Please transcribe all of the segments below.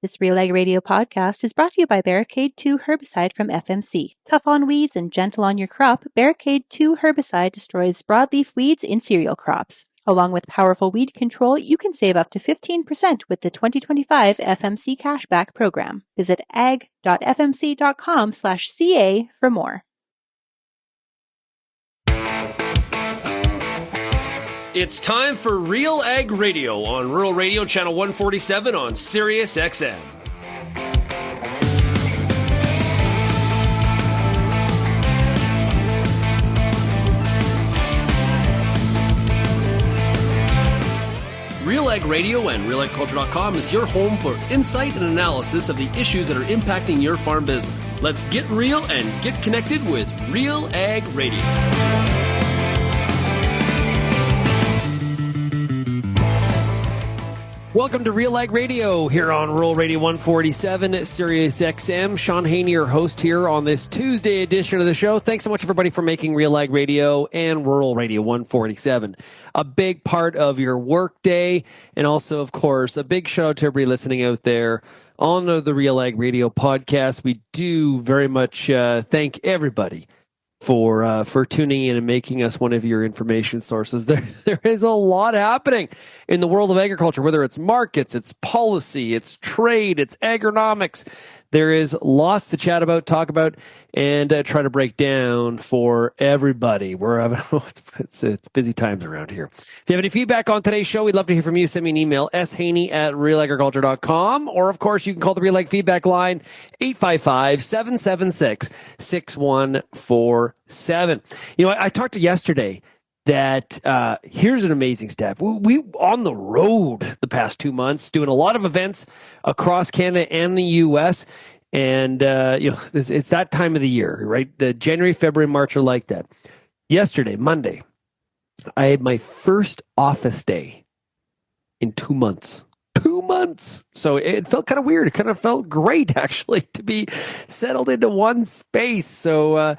This RealAg Radio podcast is brought to you by Barricade 2 herbicide from FMC. Tough on weeds and gentle on your crop, Barricade 2 herbicide destroys broadleaf weeds in cereal crops. Along with powerful weed control, you can save up to 15% with the 2025 FMC Cashback Program. Visit ag.fmc.com/ca for more. It's time for RealAg Radio on Rural Radio Channel 147 on Sirius XM. RealAg Radio and RealAgriculture.com is your home for insight and analysis of the issues that are impacting your farm business. Let's get real and get connected with RealAg Radio. Welcome to RealAg Radio here on Rural Radio 147 at Sirius XM. Shaun Haney, your host here on this Tuesday edition of the show. Thanks so much, everybody, for making RealAg Radio and Rural Radio 147 a big part of your workday. And also, of course, a big shout out to everybody listening out there on the RealAg Radio podcast. We do very much thank everybody for tuning in and making us one of your information sources. There is a lot happening in the world of agriculture, whether it's markets, it's policy, it's trade, it's agronomics. There is lots to chat about, talk about, and try to break down for everybody. We're having it's busy times around here. If you have any feedback on today's show, we'd love to hear from you. Send me an email, shaney@realagriculture.com, or of course you can call the RealAg feedback line 855-776-6147. You know, I talked to yesterday that here's an amazing stat. We on the road the past 2 months, doing a lot of events across Canada and the U.S., and you know, it's that time of the year, right? The January, February, March are like that. Yesterday, Monday, I had my first office day in 2 months. 2 months. So it felt kind of weird. It kind of felt great, actually, to be settled into one space. So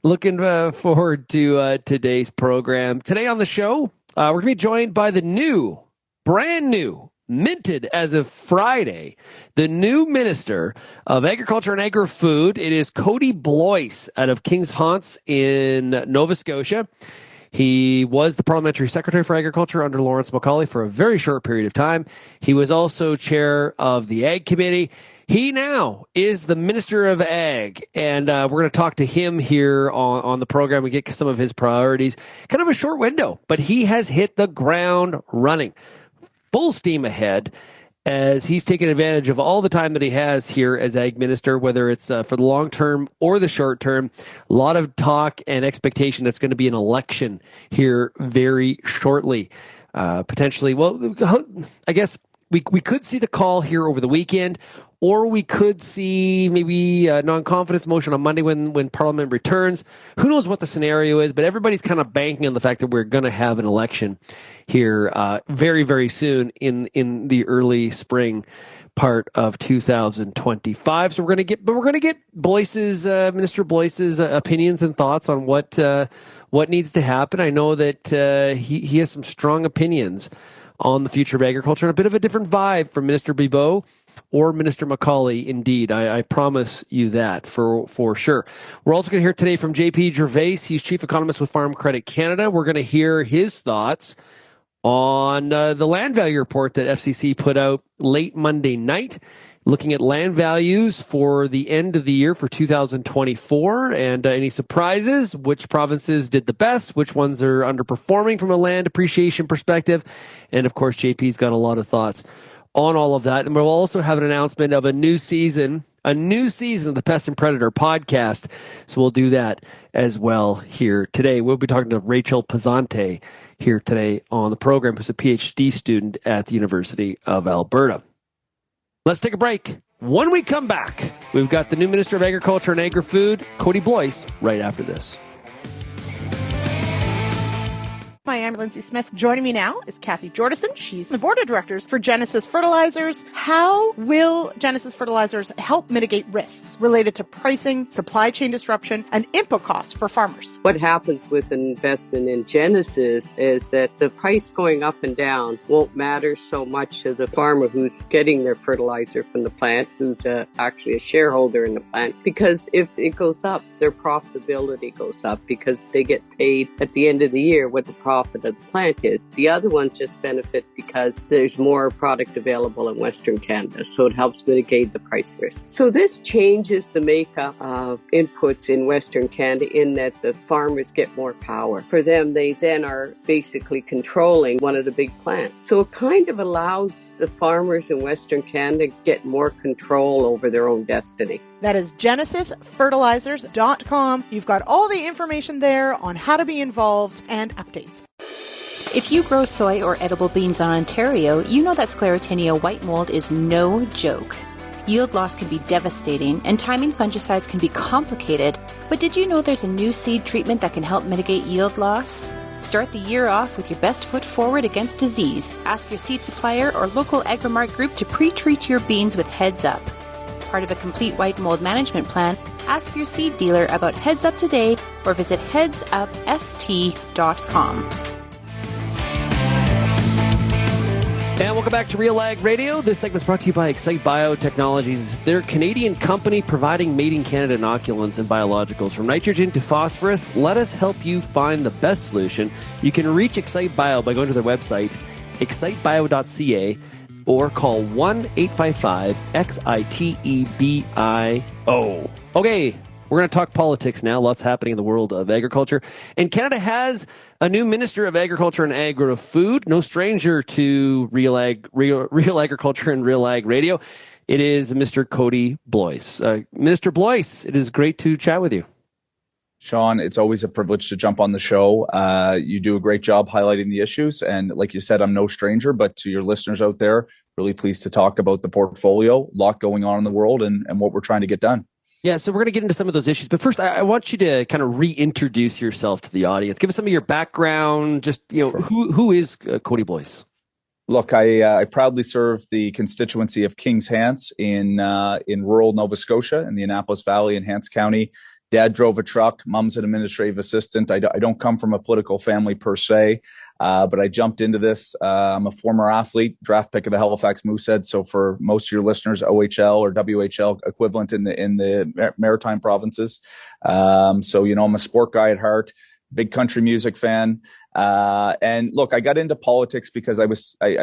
looking forward to today's program. Today on the show, we're going to be joined by the brand new, minted as of Friday, the new Minister of Agriculture and Agri-Food. It is Kody Blois out of King's Haunts in Nova Scotia. He was the Parliamentary Secretary for Agriculture under Lawrence Macaulay for a very short period of time. He was also chair of the Ag Committee. He now is the Minister of Ag, and we're going to talk to him here on the program and get some of his priorities. Kind of a short window, but he has hit the ground running. Full steam ahead as he's taken advantage of all the time that he has here as Ag Minister, whether it's for the long term or the short term. A lot of talk and expectation that's going to be an election here very shortly. Potentially, well, I guess we could see the call here over the weekend, or we could see maybe a non-confidence motion on Monday when Parliament returns. Who knows what the scenario is, but everybody's kind of banking on the fact that we're going to have an election here very, very soon in the early spring part of 2025. So we're going to get Blois's, Minister Blois's opinions and thoughts on what needs to happen. I know that he has some strong opinions on the future of agriculture, and a bit of a different vibe from Minister Bibeau or Minister Macaulay, indeed. I promise you that for sure. We're also going to hear today from JP Gervais. He's Chief Economist with Farm Credit Canada. We're going to hear his thoughts on the land value report that FCC put out late Monday night, looking at land values for the end of the year for 2024, and any surprises, which provinces did the best, which ones are underperforming from a land appreciation perspective. And of course, JP's got a lot of thoughts on all of that. And we'll also have an announcement of a new season of the Pests and Predator podcast. So we'll do that as well here today. We'll be talking to Rachel Pizante here today on the program, who's a PhD student at the University of Alberta. Let's take a break. When we come back, we've got the new Minister of Agriculture and Agri-Food, Kody Blois, right after this. Hi, I'm Lindsay Smith. Joining me now is Kathy Jordison. She's the board of directors for Genesis Fertilizers. How will Genesis Fertilizers help mitigate risks related to pricing, supply chain disruption, and input costs for farmers? What happens with an investment in Genesis is that the price going up and down won't matter so much to the farmer who's getting their fertilizer from the plant, who's actually a shareholder in the plant, because if it goes up, their profitability goes up because they get paid at the end of the year what the profit of the plant is. The other ones just benefit because there's more product available in Western Canada, so it helps mitigate the price risk. So this changes the makeup of inputs in Western Canada in that the farmers get more power. For them, they then are basically controlling one of the big plants. So it kind of allows the farmers in Western Canada to get more control over their own destiny. That is genesisfertilizers.com. You've got all the information there on how to be involved and updates. If you grow soy or edible beans in Ontario, you know that Sclerotinia white mold is no joke. Yield loss can be devastating, and timing fungicides can be complicated. But did you know there's a new seed treatment that can help mitigate yield loss? Start the year off with your best foot forward against disease. Ask your seed supplier or local Agri-Mart group to pre-treat your beans with Heads Up. Part of a complete white mold management plan, ask your seed dealer about Heads Up today or visit headsupst.com. And welcome back to RealAg Radio. This segment is brought to you by Excite Biotechnologies. They're a Canadian company providing made in Canada inoculants and biologicals. From nitrogen to phosphorus, let us help you find the best solution. You can reach Excite Bio by going to their website, excitebio.ca, or call 1-855-XITEBIO. Okay, we're going to talk politics now. Lots happening in the world of agriculture. And Canada has a new Minister of Agriculture and Agri-Food, no stranger to Real Agriculture and RealAg Radio. It is Mr. Kody Blois. Minister Blois, it is great to chat with you. Shaun, it's always a privilege to jump on the show. You do a great job highlighting the issues. And like you said, I'm no stranger, but to your listeners out there, really pleased to talk about the portfolio, a lot going on in the world and what we're trying to get done. Yeah, so we're going to get into some of those issues. But first, I want you to kind of reintroduce yourself to the audience. Give us some of your background. Just, you know, sure. Who is Kody Blois? Look, I proudly serve the constituency of Kings Hants in rural Nova Scotia in the Annapolis Valley in Hants County. Dad drove a truck. Mom's an administrative assistant. I don't come from a political family per se, but I jumped into this. I'm a former athlete, draft pick of the Halifax Mooseheads. So for most of your listeners, OHL or WHL equivalent in the Maritime provinces. So, you know, I'm a sport guy at heart. Big country music fan. And look, I got into politics because I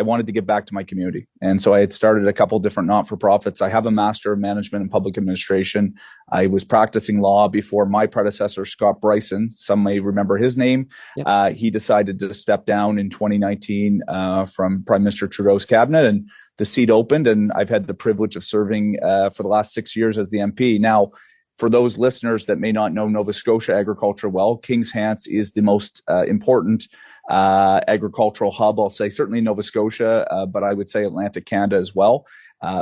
wanted to give back to my community. And so I had started a couple different not-for-profits. I have a Master of Management in Public Administration. I was practicing law before my predecessor, Scott Bryson. Some may remember his name. Yep. He decided to step down in 2019 from Prime Minister Trudeau's cabinet, and the seat opened. And I've had the privilege of serving for the last 6 years as the MP. Now, for those listeners that may not know Nova Scotia agriculture well, Kings Hants is the most important agricultural hub, I'll say, certainly Nova Scotia, but I would say Atlantic Canada as well.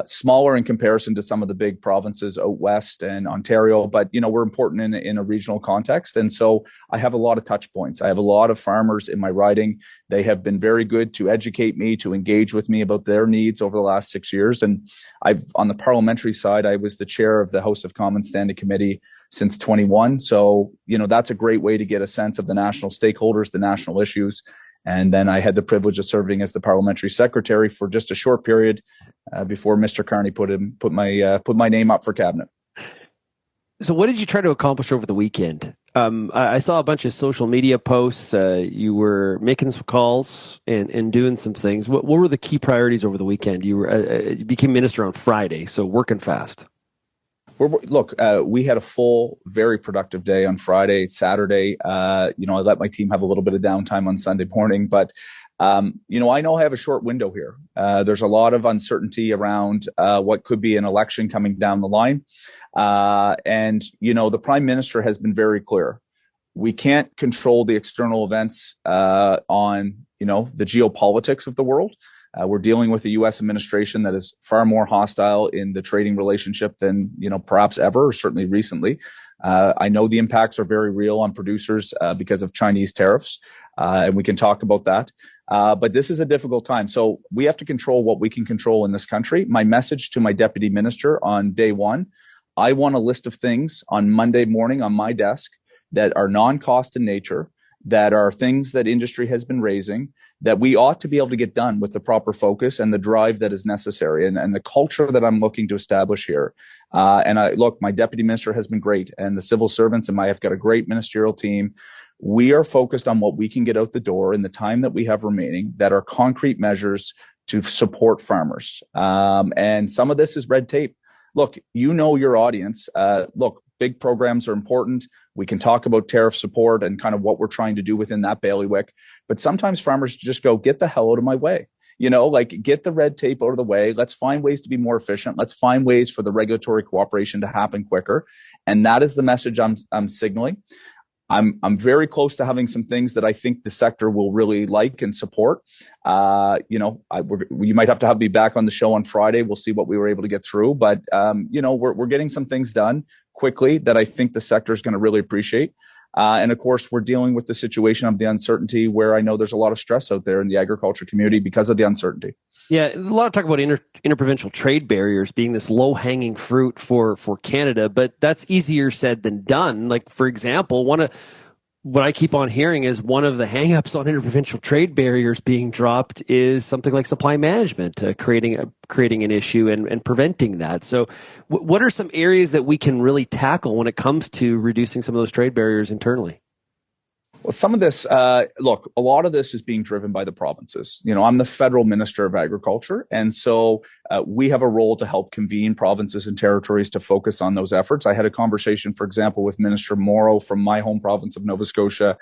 Smaller in comparison to some of the big provinces out west and Ontario, but you know, we're important in a regional context. And so I have a lot of touch points. I have a lot of farmers in my riding. They have been very good to educate me, to engage with me about their needs over the last 6 years. And on the parliamentary side, I was the chair of the House of Commons Standing Committee since 21. So, you know, that's a great way to get a sense of the national stakeholders, the national issues. And then I had the privilege of serving as the parliamentary secretary for just a short period before Mr. Carney put my name up for cabinet. So what did you try to accomplish over the weekend? I saw a bunch of social media posts. You were making some calls and doing some things. What were the key priorities over the weekend? You became minister on Friday, so working fast. Look, we had a full, very productive day on Friday, Saturday. I let my team have a little bit of downtime on Sunday morning, but I know I have a short window here. There's a lot of uncertainty around what could be an election coming down the line. The Prime Minister has been very clear. We can't control the external events on the geopolitics of the world. We're dealing with a U.S. administration that is far more hostile in the trading relationship than, perhaps ever, or certainly recently. I know the impacts are very real on producers because of Chinese tariffs. and we can talk about that. But this is a difficult time. So we have to control what we can control in this country. My message to my deputy minister on day one, I want a list of things on Monday morning on my desk that are non-cost in nature, that are things that industry has been raising, that we ought to be able to get done with the proper focus and the drive that is necessary, and the culture that I'm looking to establish here. Look, my deputy minister has been great, and the civil servants and I've got a great ministerial team. We are focused on what we can get out the door in the time that we have remaining that are concrete measures to support farmers. And some of this is red tape. Look, you know your audience. Look, big programs are important. We can talk about tariff support and kind of what we're trying to do within that bailiwick. But sometimes farmers just go, get the hell out of my way. Get the red tape out of the way. Let's find ways to be more efficient. Let's find ways for the regulatory cooperation to happen quicker. And that is the message I'm signaling. I'm very close to having some things that I think the sector will really like and support. You might have to have me back on the show on Friday. We'll see what we were able to get through, but we're getting some things done quickly that I think the sector is going to really appreciate. And of course, we're dealing with the situation of the uncertainty, where I know there's a lot of stress out there in the agriculture community because of the uncertainty. Yeah, a lot of talk about interprovincial trade barriers being this low-hanging fruit for Canada, but that's easier said than done. Like, for example, what I keep on hearing is one of the hangups on interprovincial trade barriers being dropped is something like supply management, creating an issue and preventing that. So what are some areas that we can really tackle when it comes to reducing some of those trade barriers internally? Well, some of this, a lot of this is being driven by the provinces. I'm the federal minister of agriculture, and so we have a role to help convene provinces and territories to focus on those efforts. I had a conversation, for example, with Minister Morrow from my home province of Nova Scotia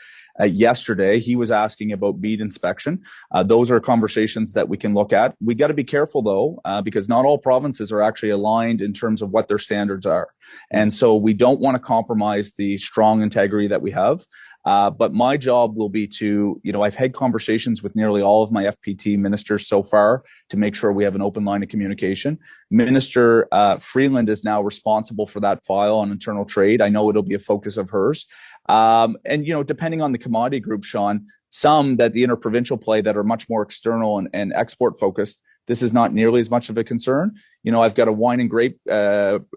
yesterday. He was asking about meat inspection. Those are conversations that we can look at. We got to be careful, though, because not all provinces are actually aligned in terms of what their standards are. And so we don't want to compromise the strong integrity that we have. But my job will be to, I've had conversations with nearly all of my FPT ministers so far to make sure we have an open line of communication. Minister Freeland is now responsible for that file on internal trade. I know it'll be a focus of hers. Depending on the commodity group, Shaun, some that the interprovincial play that are much more external and export focused, this is not nearly as much of a concern. I've got a wine and grape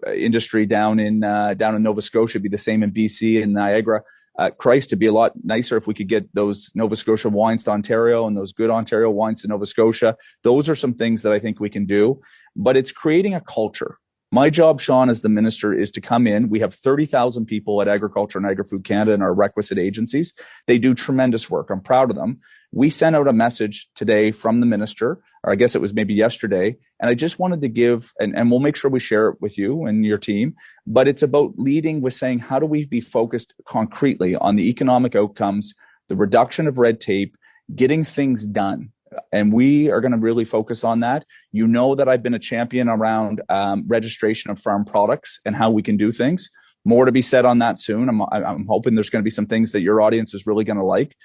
industry down in Nova Scotia, it'd be the same in BC and Niagara. It'd be a lot nicer if we could get those Nova Scotia wines to Ontario and those good Ontario wines to Nova Scotia. Those are some things that I think we can do, but it's creating a culture. My job, Shaun, as the minister, is to come in. We have 30,000 people at Agriculture and Agri-Food Canada and our requisite agencies. They do tremendous work. I'm proud of them. We sent out a message today from the minister, or I guess it was maybe yesterday, and I just wanted to give, and we'll make sure we share it with you and your team, but it's about leading with saying, how do we be focused concretely on the economic outcomes, the reduction of red tape, getting things done? And we are going to really focus on that. You know that I've been a champion around registration of farm products and how we can do things. More to be said on that soon. I'm hoping there's going to be some things that your audience is really going to like.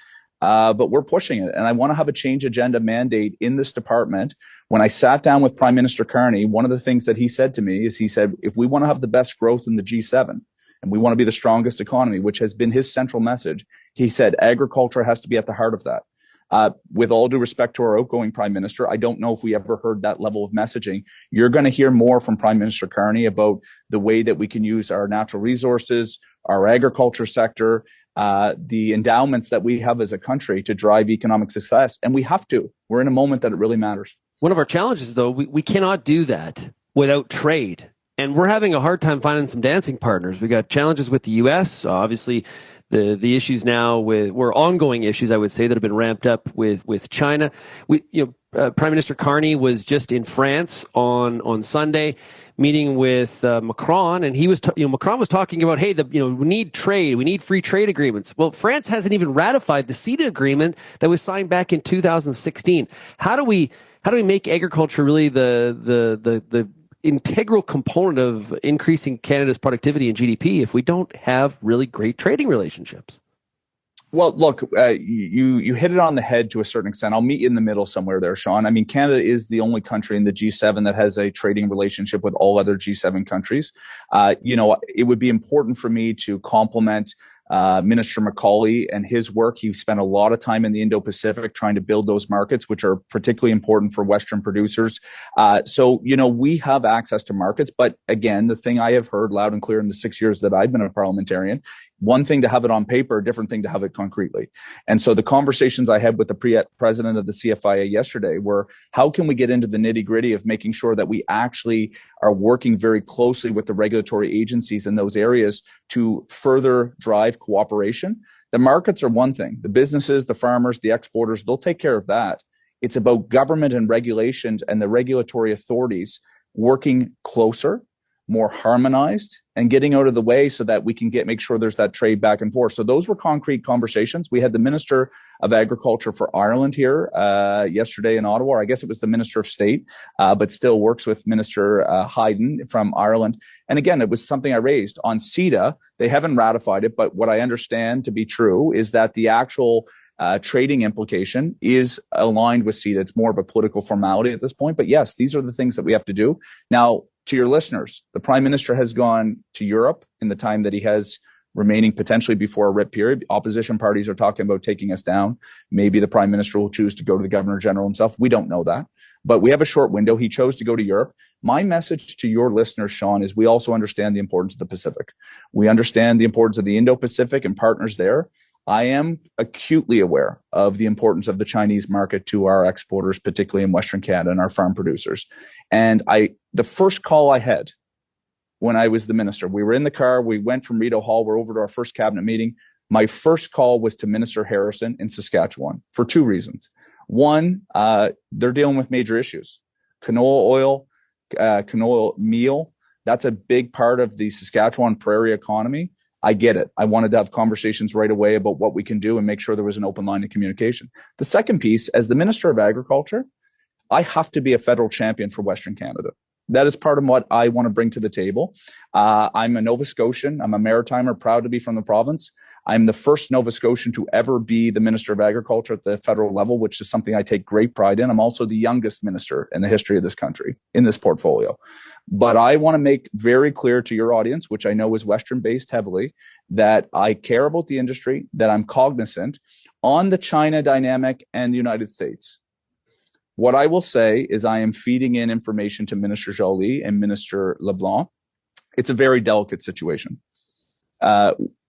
But we're pushing it. And I want to have a change agenda mandate in this department. When I sat down with Prime Minister Carney, one of the things that he said to me is, he said, if we want to have the best growth in the G7 and we want to be the strongest economy, which has been his central message, he said agriculture has to be at the heart of that. With all due respect to our outgoing Prime Minister, I don't know if we ever heard that level of messaging. You're going to hear more from Prime Minister Carney about the way that we can use our natural resources, our agriculture sector, the endowments that we have as a country to drive economic success. And we have to. We're in a moment that it really matters. One of our challenges, though, we cannot do that without trade. And we're having a hard time finding some dancing partners. We got challenges with the U.S., obviously. The issues now were ongoing issues, I would say, that have been ramped up with China. Prime Minister Carney was just in France on Sunday, meeting with Macron, and he was Macron was talking about, hey, we need trade, we need free trade agreements. Well, France hasn't even ratified the CETA agreement that was signed back in 2016. How do we make agriculture really the integral component of increasing Canada's productivity and GDP if we don't have really great trading relationships? Well, look, you hit it on the head to a certain extent. I'll meet you in the middle somewhere there, Shaun. I mean, Canada is the only country in the G7 that has a trading relationship with all other G7 countries. It would be important for me to complement Minister Macaulay and his work. He spent a lot of time in the Indo-Pacific trying to build those markets, which are particularly important for Western producers. So, we have access to markets. But again, the thing I have heard loud and clear in the 6 years that I've been a parliamentarian, one thing to have it on paper, a different thing to have it concretely. And so the conversations I had with the president of the CFIA yesterday were, how can we get into the nitty-gritty of making sure that we actually are working very closely with the regulatory agencies in those areas to further drive cooperation? The markets are one thing. The businesses, the farmers, the exporters, they'll take care of that. It's about government and regulations and the regulatory authorities working closer, more harmonized, and getting out of the way so that we can make sure there's that trade back and forth. So those were concrete conversations. We had the Minister of Agriculture for Ireland here yesterday in Ottawa. Or I guess it was the Minister of State, but still works with Minister Hayden from Ireland. And again, it was something I raised on CETA. They haven't ratified it, but what I understand to be true is that the actual trading implication is aligned with CETA. It's more of a political formality at this point. But yes, these are the things that we have to do. Now, to your listeners, the Prime Minister has gone to Europe in the time that he has remaining potentially before a writ period. Opposition parties are talking about taking us down. Maybe the Prime Minister will choose to go to the Governor General himself. We don't know that. But we have a short window. He chose to go to Europe. My message to your listeners, Shaun, is we also understand the importance of the Pacific. We understand the importance of the Indo-Pacific and partners there. I am acutely aware of the importance of the Chinese market to our exporters, particularly in Western Canada and our farm producers. And the first call I had when I was the minister, we were in the car, we went from Rideau Hall, we're over to our first cabinet meeting. My first call was to Minister Harrison in Saskatchewan for two reasons. One, they're dealing with major issues. Canola oil, canola meal, that's a big part of the Saskatchewan prairie economy. I get it. I wanted to have conversations right away about what we can do and make sure there was an open line of communication. The second piece, as the Minister of Agriculture, I have to be a federal champion for Western Canada. That is part of what I want to bring to the table. I'm a Nova Scotian. I'm a Maritimer, proud to be from the province. I'm the first Nova Scotian to ever be the Minister of Agriculture at the federal level, which is something I take great pride in. I'm also the youngest minister in the history of this country in this portfolio. But I want to make very clear to your audience, which I know is Western-based heavily, that I care about the industry, that I'm cognizant on the China dynamic and the United States. What I will say is I am feeding in information to Minister Joly and Minister LeBlanc. It's a very delicate situation.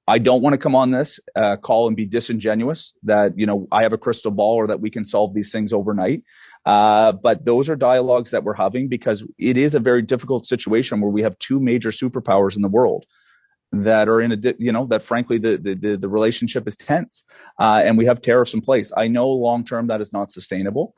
I don't want to come on this call and be disingenuous that, I have a crystal ball or that we can solve these things overnight. But those are dialogues that we're having because it is a very difficult situation where we have two major superpowers in the world that are in that frankly, the relationship is tense. And we have tariffs in place. I know long term that is not sustainable.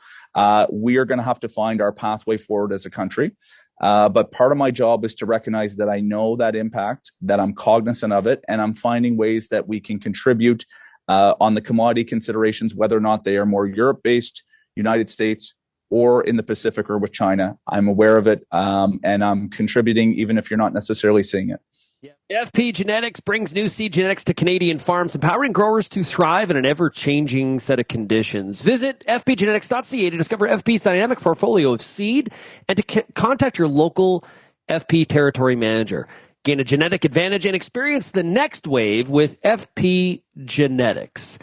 We are going to have to find our pathway forward as a country. But part of my job is to recognize that I know that impact, that I'm cognizant of it, and I'm finding ways that we can contribute on the commodity considerations, whether or not they are more Europe-based, United States, or in the Pacific or with China. I'm aware of it, and I'm contributing even if you're not necessarily seeing it. Yeah. FP Genetics brings new seed genetics to Canadian farms, empowering growers to thrive in an ever-changing set of conditions. Visit fpgenetics.ca to discover FP's dynamic portfolio of seed and to contact your local FP territory manager. Gain a genetic advantage and experience the next wave with FP Genetics.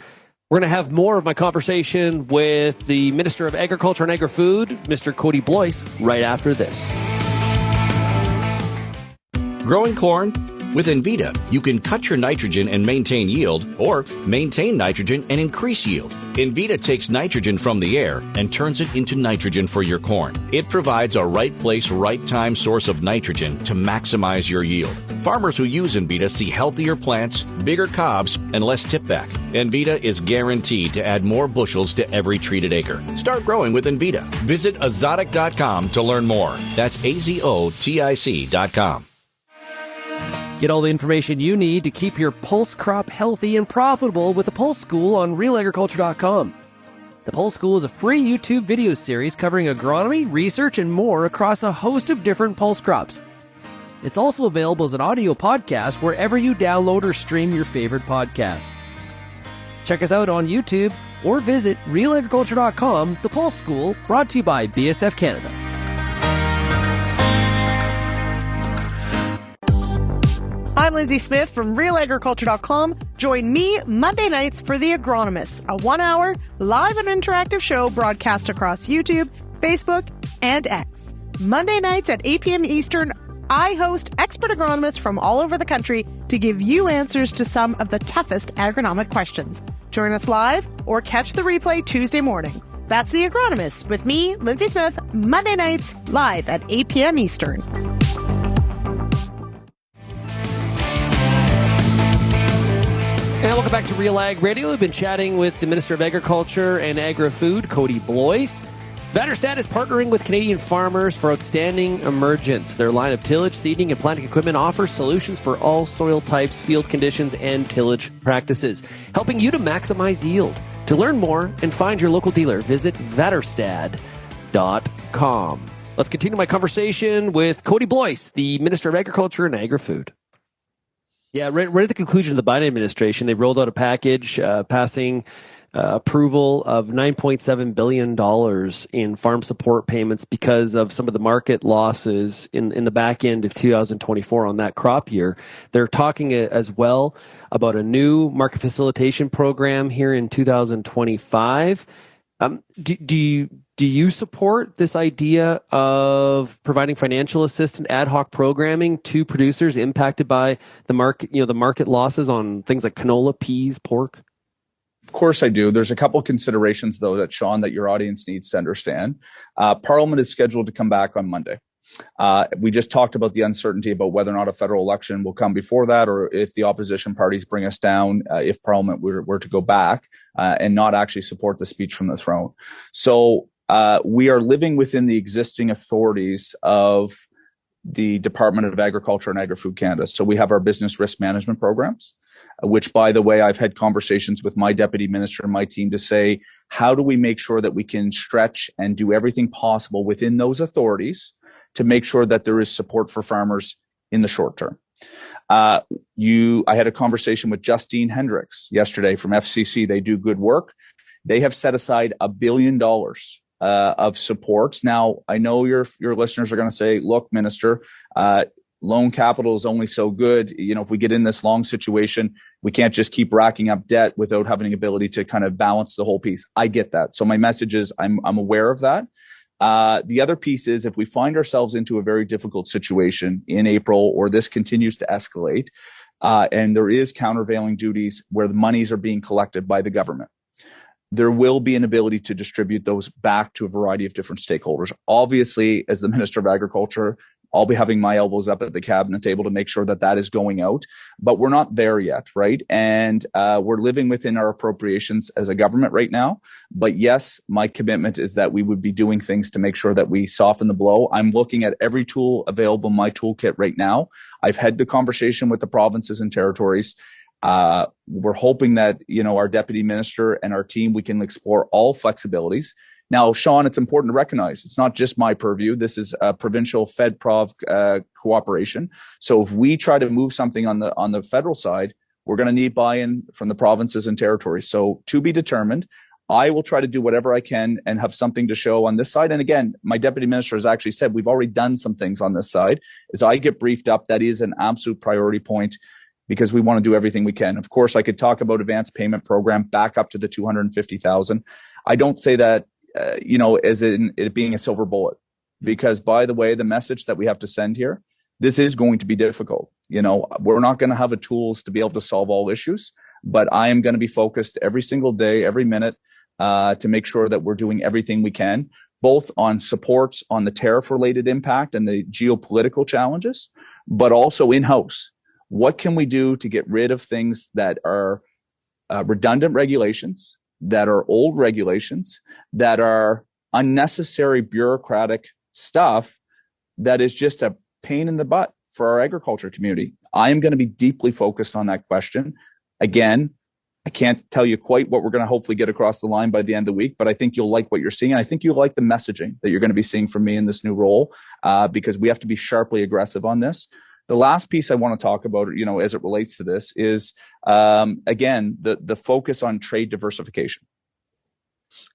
We're going to have more of my conversation with the Minister of Agriculture and Agri-Food, Mr. Kody Blois, right after this. Growing corn? With Envita, you can cut your nitrogen and maintain yield, or maintain nitrogen and increase yield. Envita takes nitrogen from the air and turns it into nitrogen for your corn. It provides a right place, right time source of nitrogen to maximize your yield. Farmers who use Envita see healthier plants, bigger cobs, and less tipback. Envita is guaranteed to add more bushels to every treated acre. Start growing with Envita. Visit azotic.com to learn more. That's azotic.com. Get all the information you need to keep your pulse crop healthy and profitable with the Pulse School on RealAgriculture.com. The Pulse School is a free YouTube video series covering agronomy, research, and more across a host of different pulse crops. It's also available as an audio podcast wherever you download or stream your favorite podcast. Check us out on YouTube or visit RealAgriculture.com. The Pulse School, brought to you by BSF Canada. I'm Lindsay Smith from RealAgriculture.com. Join me Monday nights for The Agronomist, a 1-hour live and interactive show broadcast across YouTube, Facebook, and X. Monday nights at 8 p.m. Eastern, I host expert agronomists from all over the country to give you answers to some of the toughest agronomic questions. Join us live or catch the replay Tuesday morning. That's The Agronomist with me, Lindsay Smith, Monday nights live at 8 p.m. Eastern. And welcome back to RealAg Radio. We've been chatting with the Minister of Agriculture and Agri-Food, Kody Blois. Vaterstad is partnering with Canadian farmers for outstanding emergence. Their line of tillage, seeding, and planting equipment offers solutions for all soil types, field conditions, and tillage practices, helping you to maximize yield. To learn more and find your local dealer, visit vaterstad.com. Let's continue my conversation with Kody Blois, the Minister of Agriculture and Agri-Food. Yeah, right at the conclusion of the Biden administration, they rolled out a package passing approval of $9.7 billion in farm support payments because of some of the market losses in the back end of 2024 on that crop year. They're talking as well about a new market facilitation program here in 2025. Do you support this idea of providing financial assistance, ad hoc programming to producers impacted by the market losses on things like canola, peas, pork? Of course I do. There's a couple of considerations, though, that Shaun, that your audience needs to understand. Parliament is scheduled to come back on Monday. We just talked about the uncertainty about whether or not a federal election will come before that, or if the opposition parties bring us down, if Parliament were to go back and not actually support the speech from the throne. So we are living within the existing authorities of the Department of Agriculture and Agri-Food Canada. So we have our business risk management programs, which, by the way, I've had conversations with my deputy minister and my team to say, how do we make sure that we can stretch and do everything possible within those authorities to make sure that there is support for farmers in the short term? I had a conversation with Justine Hendricks yesterday from FCC. They do good work. They have set aside $1 billion of supports. Now, I know your listeners are going to say, look, Minister, loan capital is only so good. If we get in this long situation, we can't just keep racking up debt without having the ability to kind of balance the whole piece. I get that. So my message is I'm aware of that. The other piece is, if we find ourselves into a very difficult situation in April, or this continues to escalate, and there is countervailing duties where the monies are being collected by the government, there will be an ability to distribute those back to a variety of different stakeholders. Obviously, as the Minister of Agriculture, I'll be having my elbows up at the cabinet table to make sure that that is going out, but we're not there yet, right? And we're living within our appropriations as a government right now. But yes, my commitment is that we would be doing things to make sure that we soften the blow. I'm looking at every tool available in my toolkit right now. I've had the conversation with the provinces and territories. We're hoping that, our deputy minister and our team, we can explore all flexibilities. Now, Shaun, it's important to recognize it's not just my purview. This is a provincial Fed-Prov cooperation. So if we try to move something on the federal side, we're going to need buy-in from the provinces and territories. So to be determined. I will try to do whatever I can and have something to show on this side. And again, my deputy minister has actually said we've already done some things on this side. As I get briefed up, that is an absolute priority point, because we want to do everything we can. Of course, I could talk about advanced payment program back up to the $250,000. I don't say that, as in it being a silver bullet, because, by the way, the message that we have to send here, this is going to be difficult. We're not going to have the tools to be able to solve all issues, but I am going to be focused every single day, every minute, to make sure that we're doing everything we can, both on supports on the tariff-related impact and the geopolitical challenges, but also in-house. What can we do to get rid of things that are redundant regulations, that are old regulations, that are unnecessary bureaucratic stuff that is just a pain in the butt for our agriculture community? I am going to be deeply focused on that question. Again, I can't tell you quite what we're going to hopefully get across the line by the end of the week, but I think you'll like what you're seeing. I think you'll like the messaging that you're going to be seeing from me in this new role, because we have to be sharply aggressive on this. The last piece I want to talk about, as it relates to this is, again, the focus on trade diversification.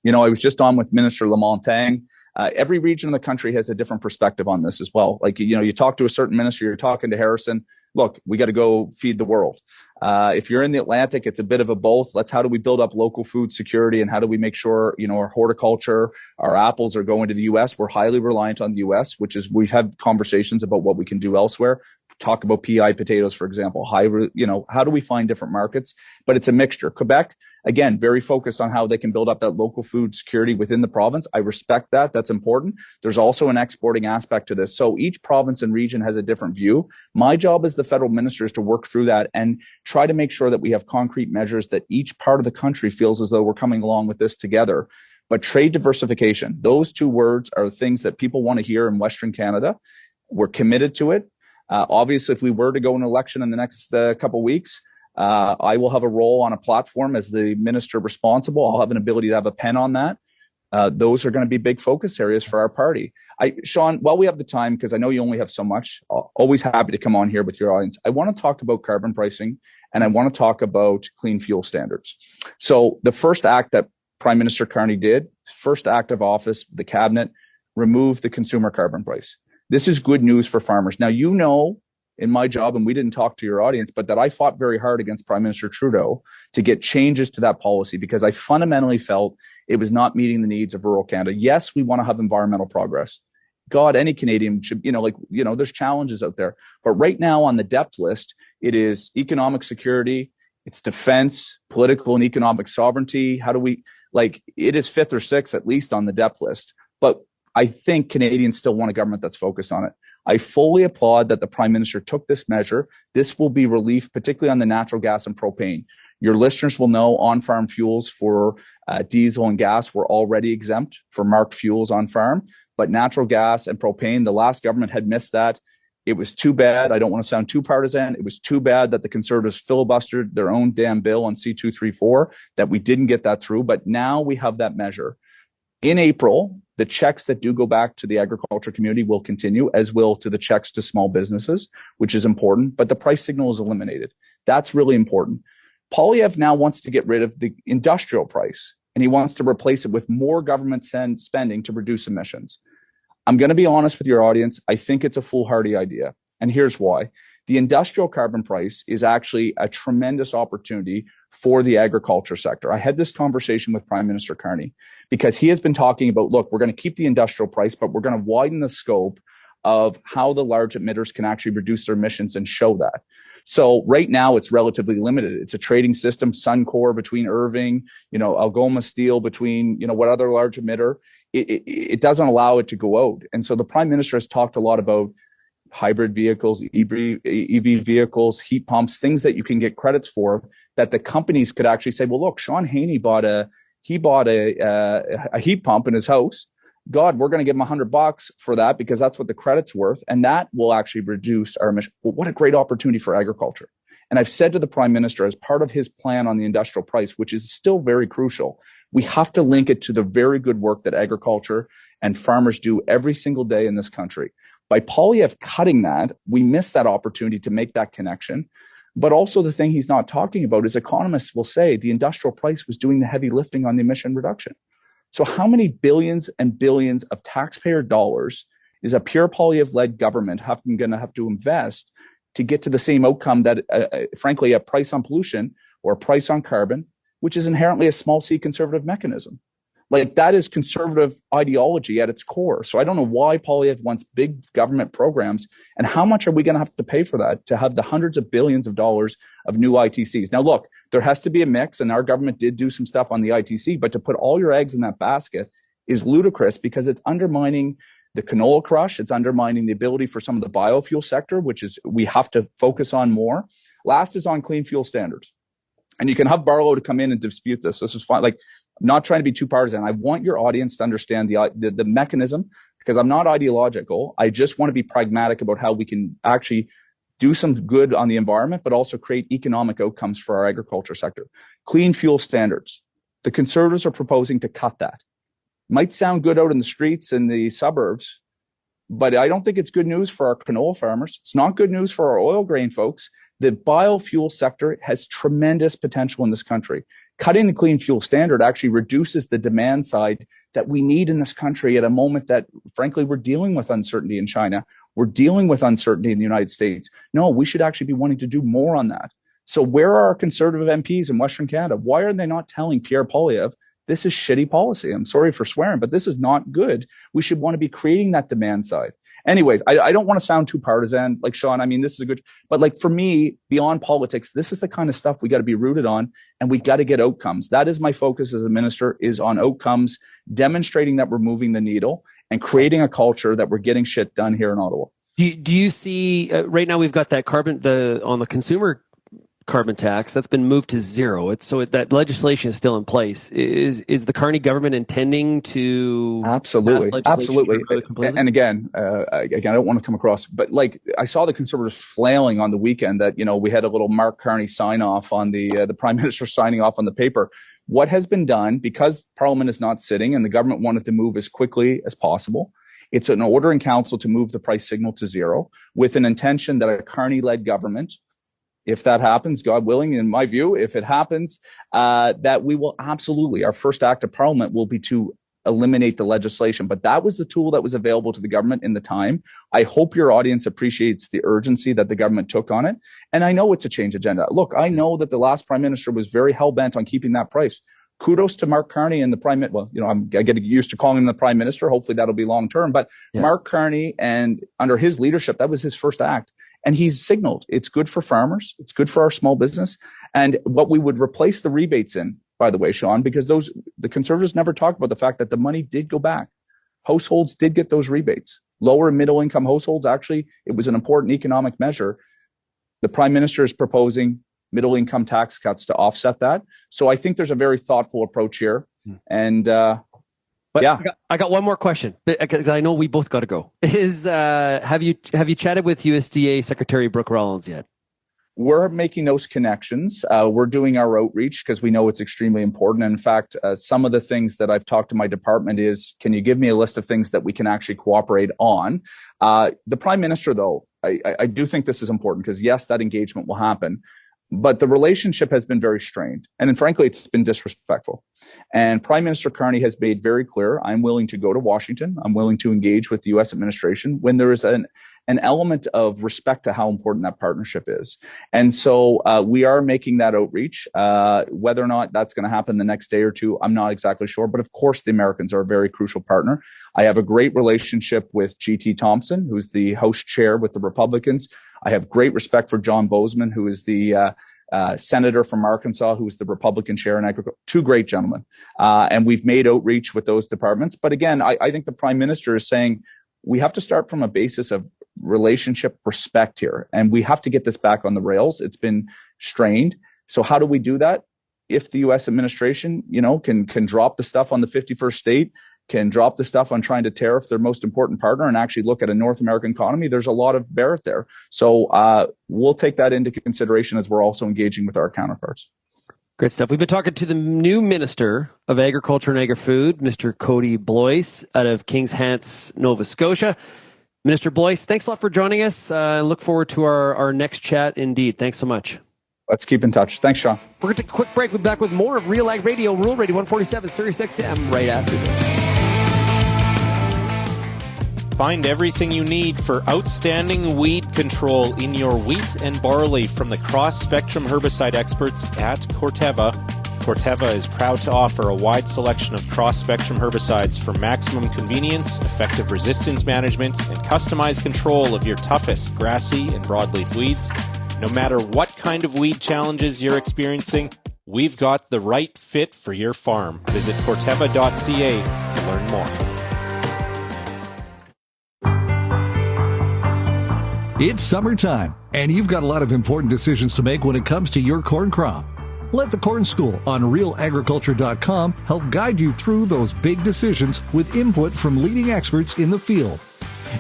I was just on with Minister Lamontagne. Every region of the country has a different perspective on this as well. Like, you talk to a certain minister, you're talking to Harrison. Look, we got to go feed the world. If you're in the Atlantic, it's a bit of a both. How do we build up local food security, and how do we make sure, our horticulture, our apples are going to the U.S. We're highly reliant on the U.S., we've had conversations about what we can do elsewhere. Talk about PI potatoes, for example. How do we find different markets? But it's a mixture. Quebec, again, very focused on how they can build up that local food security within the province. I respect that. That's important. There's also an exporting aspect to this. So each province and region has a different view. My job as the federal minister is to work through that and try to make sure that we have concrete measures that each part of the country feels as though we're coming along with this together. But trade diversification, those two words are things that people want to hear in Western Canada. We're committed to it. Obviously, if we were to go in an election in the next couple of weeks, I will have a role on a platform as the minister responsible. I'll have an ability to have a pen on that. Those are going to be big focus areas for our party. Shaun, while we have the time, because I know you only have so much, always happy to come on here with your audience. I want to talk about carbon pricing, and I want to talk about clean fuel standards. So the first act that Prime Minister Carney did, first act of office, the cabinet, removed the consumer carbon price. This is good news for farmers. Now, in my job, and we didn't talk to your audience, but that I fought very hard against Prime Minister Trudeau to get changes to that policy because I fundamentally felt it was not meeting the needs of rural Canada. Yes, we want to have environmental progress. God, any Canadian should, there's challenges out there. But right now on the depth list, it is economic security, it's defense, political and economic sovereignty. How do we, it is fifth or sixth at least on the depth list. But I think Canadians still want a government that's focused on it. I fully applaud that the Prime Minister took this measure. This will be relief, particularly on the natural gas and propane. Your listeners will know on-farm fuels for diesel and gas were already exempt for marked fuels on farm, but natural gas and propane, the last government had missed that. It was too bad. I don't want to sound too partisan. It was too bad that the Conservatives filibustered their own damn bill on C234, that we didn't get that through, but now we have that measure. In April, the checks that do go back to the agriculture community will continue, as will to the checks to small businesses, which is important, but the price signal is eliminated. That's really important. Poilievre now wants to get rid of the industrial price, and he wants to replace it with more government spending to reduce emissions. I'm going to be honest with your audience. I think it's a foolhardy idea, and here's why. The industrial carbon price is actually a tremendous opportunity for the agriculture sector. I had this conversation with Prime Minister Carney because he has been talking about, look, we're going to keep the industrial price, but we're going to widen the scope of how the large emitters can actually reduce their emissions and show that. So right now it's relatively limited. It's a trading system, Suncor between Irving, Algoma Steel between, what other large emitter. It doesn't allow it to go out. And so the Prime Minister has talked a lot about hybrid vehicles, EV vehicles, heat pumps, things that you can get credits for that the companies could actually say, well, look, Shaun Haney bought a heat pump in his house. God, we're going to give him $100 for that because that's what the credit's worth. And that will actually reduce our emissions. Well, what a great opportunity for agriculture. And I've said to the Prime Minister, as part of his plan on the industrial price, which is still very crucial, we have to link it to the very good work that agriculture and farmers do every single day in this country. By Poilievre cutting that, we miss that opportunity to make that connection. But also the thing he's not talking about is economists will say the industrial price was doing the heavy lifting on the emission reduction. So how many billions and billions of taxpayer dollars is a Pierre Poilievre-led government going to have to invest to get to the same outcome that, frankly, a price on pollution or a price on carbon, which is inherently a small c conservative mechanism? That is conservative ideology at its core. So I don't know why Poilievre wants big government programs, and how much are we going to have to pay for that to have the hundreds of billions of dollars of new ITCs? Now, look, there has to be a mix, and our government did do some stuff on the ITC, but to put all your eggs in that basket is ludicrous because it's undermining the canola crush. It's undermining the ability for some of the biofuel sector, which is we have to focus on more. Last is on clean fuel standards. And you can have Barlow to come in and dispute this. This is fine. I'm not trying to be too partisan. I want your audience to understand the mechanism because I'm not ideological. I just want to be pragmatic about how we can actually do some good on the environment, but also create economic outcomes for our agriculture sector. Clean fuel standards. The Conservatives are proposing to cut that. Might sound good out in the streets in the suburbs, but I don't think it's good news for our canola farmers. It's not good news for our oil grain folks. The biofuel sector has tremendous potential in this country. Cutting the clean fuel standard actually reduces the demand side that we need in this country at a moment that, frankly, we're dealing with uncertainty in China. We're dealing with uncertainty in the United States. No, we should actually be wanting to do more on that. So where are our Conservative MPs in Western Canada? Why are they not telling Pierre Poilievre, this is shitty policy? I'm sorry for swearing, but this is not good. We should want to be creating that demand side. Anyways, I don't want to sound too partisan. Like, Shaun, I mean, this is a good, but like for me, beyond politics, this is the kind of stuff we got to be rooted on, and we got to get outcomes. That is my focus as a minister, is on outcomes, demonstrating that we're moving the needle and creating a culture that we're getting shit done here in Ottawa. Do you see, right now we've got that on the consumer carbon tax that's been moved to zero. That legislation is still in place. Is the Carney government intending to absolutely? And again, I don't want to come across, but like I saw the Conservatives flailing on the weekend that we had a little Mark Carney sign off on the Prime Minister signing off on the paper. What has been done, because Parliament is not sitting and the government wanted to move as quickly as possible, it's an order in council to move the price signal to zero with an intention that a Carney-led government, if that happens, God willing, in my view, if it happens, that we will absolutely, our first act of Parliament will be to eliminate the legislation. But that was the tool that was available to the government in the time. I hope your audience appreciates the urgency that the government took on it. And I know it's a change agenda. Look, I know that the last Prime Minister was very hell-bent on keeping that price. Kudos to Mark Carney and the Prime Minister. Well, I get used to calling him the Prime Minister. Hopefully that'll be long-term. But yeah. Mark Carney, and under his leadership, that was his first act. And he's signaled it's good for farmers. It's good for our small business. And what we would replace the rebates in, by the way, Shaun, because the Conservatives never talked about the fact that the money did go back. Households did get those rebates. Lower and middle income households, actually, it was an important economic measure. The Prime Minister is proposing middle income tax cuts to offset that. So I think there's a very thoughtful approach here. And but yeah, I got one more question because I know we both got to go. Have you chatted with USDA Secretary Brooke Rollins yet? We're making those connections. We're doing our outreach because we know it's extremely important. And in fact, some of the things that I've talked to my department is, can you give me a list of things that we can actually cooperate on? The Prime Minister, though, I do think this is important because, yes, that engagement will happen. But the relationship has been very strained. And frankly, it's been disrespectful. And Prime Minister Carney has made very clear, I'm willing to go to Washington. I'm willing to engage with the U.S. administration when there is an element of respect to how important that partnership is. And so we are making that outreach. Whether or not that's going to happen the next day or two, I'm not exactly sure. But of course, the Americans are a very crucial partner. I have a great relationship with G.T. Thompson, who's the House chair with the Republicans. I have great respect for John Bozeman, who is the senator from Arkansas, who's the Republican chair in agriculture. Two great gentlemen. And we've made outreach with those departments. But again, I think the Prime Minister is saying we have to start from a basis of relationship respect here. And we have to get this back on the rails. It's been strained. So how do we do that? If the U.S. administration, can drop the stuff on the 51st state, can drop the stuff on trying to tariff their most important partner and actually look at a North American economy, there's a lot of merit there. So we'll take that into consideration as we're also engaging with our counterparts. Great stuff. We've been talking to the new Minister of Agriculture and Agri-Food, Mr. Kody Blois, out of Kings Hants, Nova Scotia. Minister Blois, thanks a lot for joining us. I look forward to our next chat indeed. Thanks so much. Let's keep in touch. Thanks, Shaun. We're going to take a quick break. We'll be back with more of RealAg Radio, Rural Radio 147, Sirius XM, right after this. Find everything you need for outstanding weed control in your wheat and barley from the cross-spectrum herbicide experts at Corteva. Corteva is proud to offer a wide selection of cross-spectrum herbicides for maximum convenience, effective resistance management, and customized control of your toughest grassy and broadleaf weeds. No matter what kind of weed challenges you're experiencing, we've got the right fit for your farm. Visit Corteva.ca to learn more. It's summertime, and you've got a lot of important decisions to make when it comes to your corn crop. Let the Corn School on RealAgriculture.com help guide you through those big decisions with input from leading experts in the field.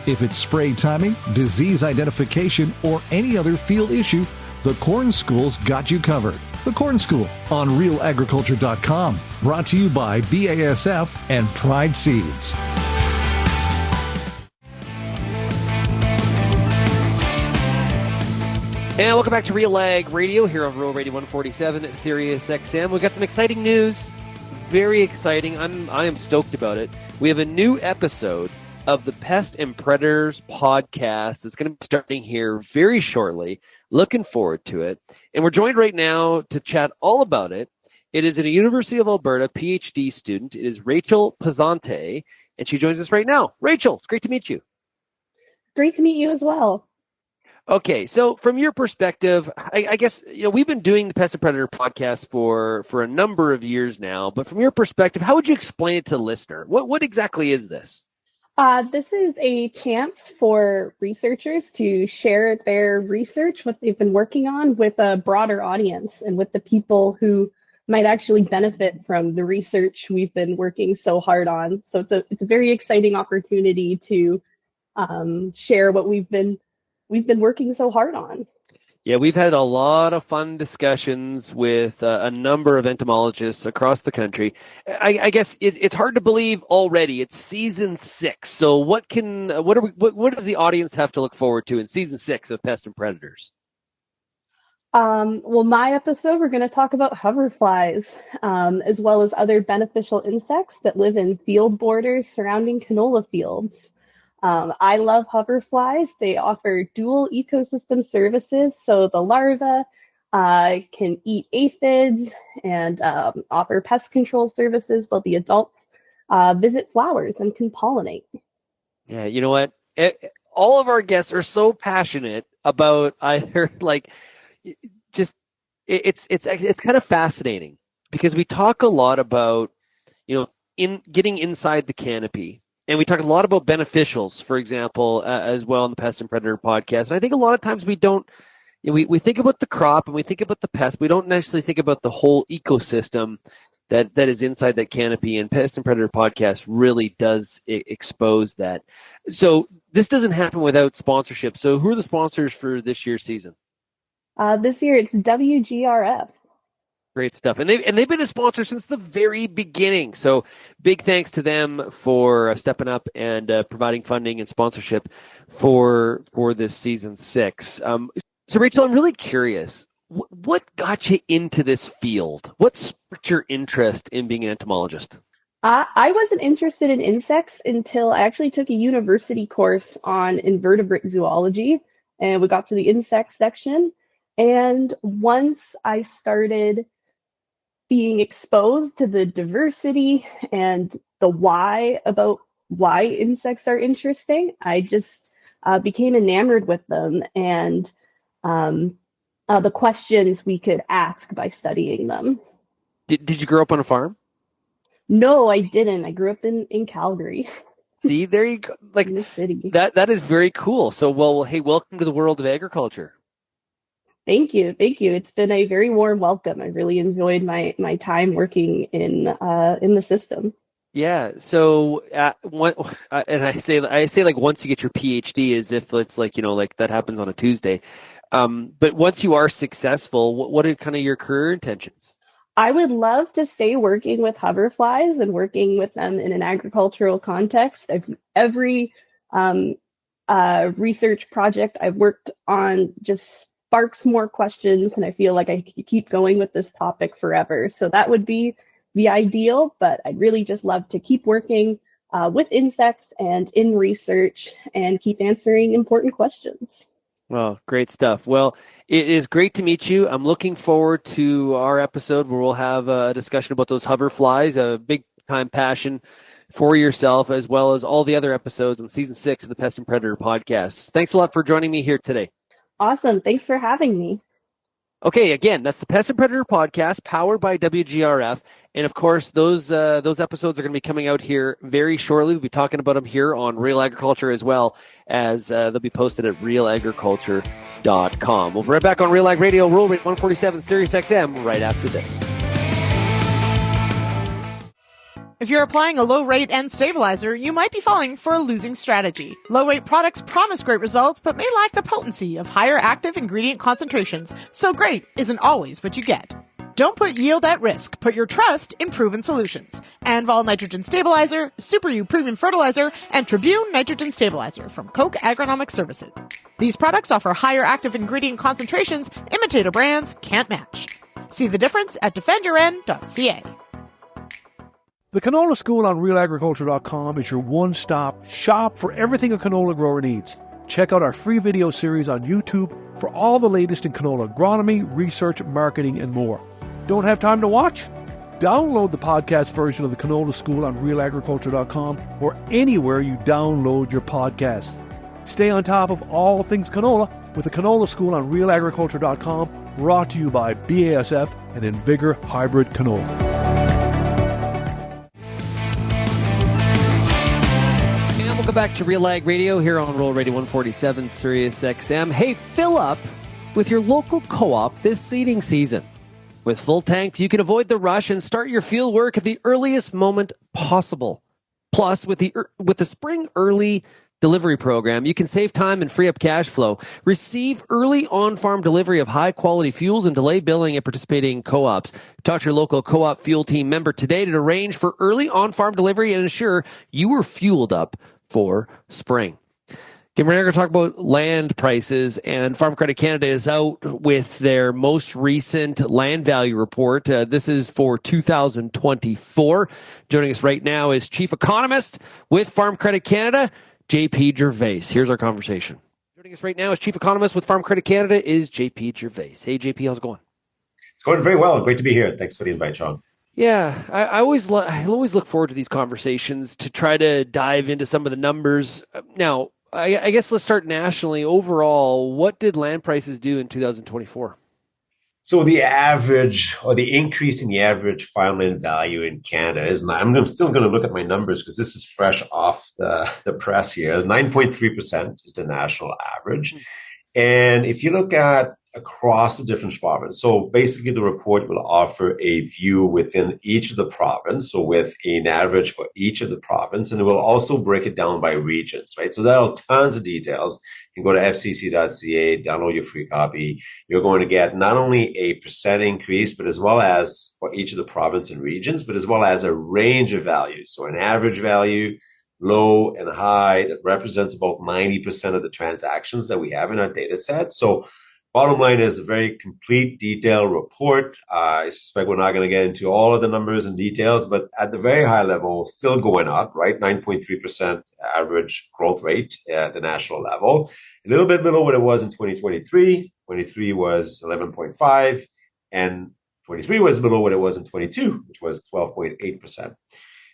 If it's spray timing, disease identification, or any other field issue, the Corn School's got you covered. The Corn School on RealAgriculture.com. Brought to you by BASF and Pride Seeds. And welcome back to RealAg Radio here on Rural Radio 147 at Sirius XM. We've got some exciting news. Very exciting. I am stoked about it. We have a new episode of the Pests and Predators podcast that's going to be starting here very shortly. Looking forward to it. And we're joined right now to chat all about it. It is a University of Alberta PhD student. It is Rachel Pizante, and she joins us right now. Rachel, it's great to meet you. Great to meet you as well. Okay, so from your perspective, I guess we've been doing the Pest and Predator podcast for a number of years now, but from your perspective, how would you explain it to the listener? What exactly is this? This is a chance for researchers to share their research, what they've been working on, with a broader audience and with the people who might actually benefit from the research we've been working so hard on. So it's a very exciting opportunity to share what we've been working so hard on. Yeah, we've had a lot of fun discussions with a number of entomologists across the country. I guess it's hard to believe already. It's season 6. So what does the audience have to look forward to in season 6 of Pests and Predators? Well, my episode, we're going to talk about hoverflies, as well as other beneficial insects that live in field borders surrounding canola fields. I love hoverflies. They offer dual ecosystem services, so the larvae can eat aphids and offer pest control services, while the adults visit flowers and can pollinate. Yeah, you know what? All of our guests are so passionate about either it's kind of fascinating because we talk a lot about in getting inside the canopy. And we talk a lot about beneficials, for example, as well in the Pest and Predator podcast. And I think a lot of times we don't, we think about the crop and we think about the pest. We don't necessarily think about the whole ecosystem that is inside that canopy. And Pest and Predator podcast really does expose that. So this doesn't happen without sponsorship. So who are the sponsors for this year's season? This year it's WGRF. Great stuff. And they've been a sponsor since the very beginning. So big thanks to them for stepping up and providing funding and sponsorship for this season 6. So Rachel, I'm really curious. What got you into this field? What sparked your interest in being an entomologist? I wasn't interested in insects until I actually took a university course on invertebrate zoology, and we got to the insect section. And once I started being exposed to the diversity and the why insects are interesting, I just became enamored with them and the questions we could ask by studying them. Did you grow up on a farm? No, I didn't. I grew up in Calgary. See, there you go. Like in the city. That is very cool. So, well, hey, welcome to the world of agriculture. Thank you. It's been a very warm welcome. I really enjoyed my time working in the system. Yeah. So, and I say like once you get your PhD, as if it's like like that happens on a Tuesday. But once you are successful, what are kind of your career intentions? I would love to stay working with hoverflies and working with them in an agricultural context. Every research project I've worked on just sparks more questions, and I feel like I could keep going with this topic forever. So that would be the ideal, but I'd really just love to keep working with insects and in research and keep answering important questions. Well, great stuff. Well, it is great to meet you. I'm looking forward to our episode where we'll have a discussion about those hoverflies, a big time passion for yourself, as well as all the other episodes in season 6 of the Pest and Predator podcast. Thanks a lot for joining me here today. Awesome. Thanks for having me. Okay, again, that's the Pest and Predator podcast powered by WGRF. And of course, those episodes are going to be coming out here very shortly. We'll be talking about them here on Real Agriculture, as well as they'll be posted at RealAgriculture.com. We'll be right back on RealAg Radio, Rural Rate 147, Sirius XM, right after this. If you're applying a low-rate end stabilizer, you might be falling for a losing strategy. Low-rate products promise great results, but may lack the potency of higher active ingredient concentrations, so great isn't always what you get. Don't put yield at risk. Put your trust in proven solutions. Anvol Nitrogen Stabilizer, Super U Premium Fertilizer, and Tribune Nitrogen Stabilizer from Koch Agronomic Services. These products offer higher active ingredient concentrations imitator brands can't match. See the difference at defendyourn.ca. The Canola School on RealAgriculture.com is your one-stop shop for everything a canola grower needs. Check out our free video series on YouTube for all the latest in canola agronomy, research, marketing, and more. Don't have time to watch? Download the podcast version of the Canola School on RealAgriculture.com or anywhere you download your podcasts. Stay on top of all things canola with the Canola School on RealAgriculture.com, brought to you by BASF and Invigor Hybrid Canola. And welcome back to RealAg Radio here on Roll Radio 147 Sirius XM. Hey, fill up with your local co-op this seeding season. With full tanks, you can avoid the rush and start your field work at the earliest moment possible. Plus, with the spring early delivery program, you can save time and free up cash flow. Receive early on-farm delivery of high-quality fuels and delay billing at participating co-ops. Talk to your local co-op fuel team member today to arrange for early on-farm delivery and ensure you are fueled up for spring. We're going to talk about land prices, and Farm Credit Canada is out with their most recent land value report. This is for 2024. Joining us right now is Chief Economist with Farm Credit Canada, JP Gervais. Here's our conversation. Joining us right now as Chief Economist with Farm Credit Canada is JP Gervais. Hey, JP, how's it going? It's going very well. Great to be here. Thanks for the invite, Shaun. Yeah, I always look forward to these conversations to try to dive into some of the numbers. Now, I guess let's start nationally. Overall, what did land prices do in 2024? So the average, or the increase in the average farmland value in Canada is not, I'm still going to look at my numbers because this is fresh off the press here. 9.3% is the national average. And if you look at across the different provinces, so basically the report will offer a view within each of the province, so with an average for each of the province, and it will also break it down by regions, right? So there are tons of details. You can go to fcc.ca, download your free copy. You're going to get not only a percent increase, but as well as for each of the province and regions, but as well as a range of values. So an average value, low and high, that represents about 90% of the transactions that we have in our data set. So bottom line is a very complete, detailed report. I suspect we're not going to get into all of the numbers and details, but at the very high level, still going up, right? 9.3% average growth rate at the national level. A little bit below what it was in 2023. 23 was 11.5, and 23 was below what it was in 22, which was 12.8%.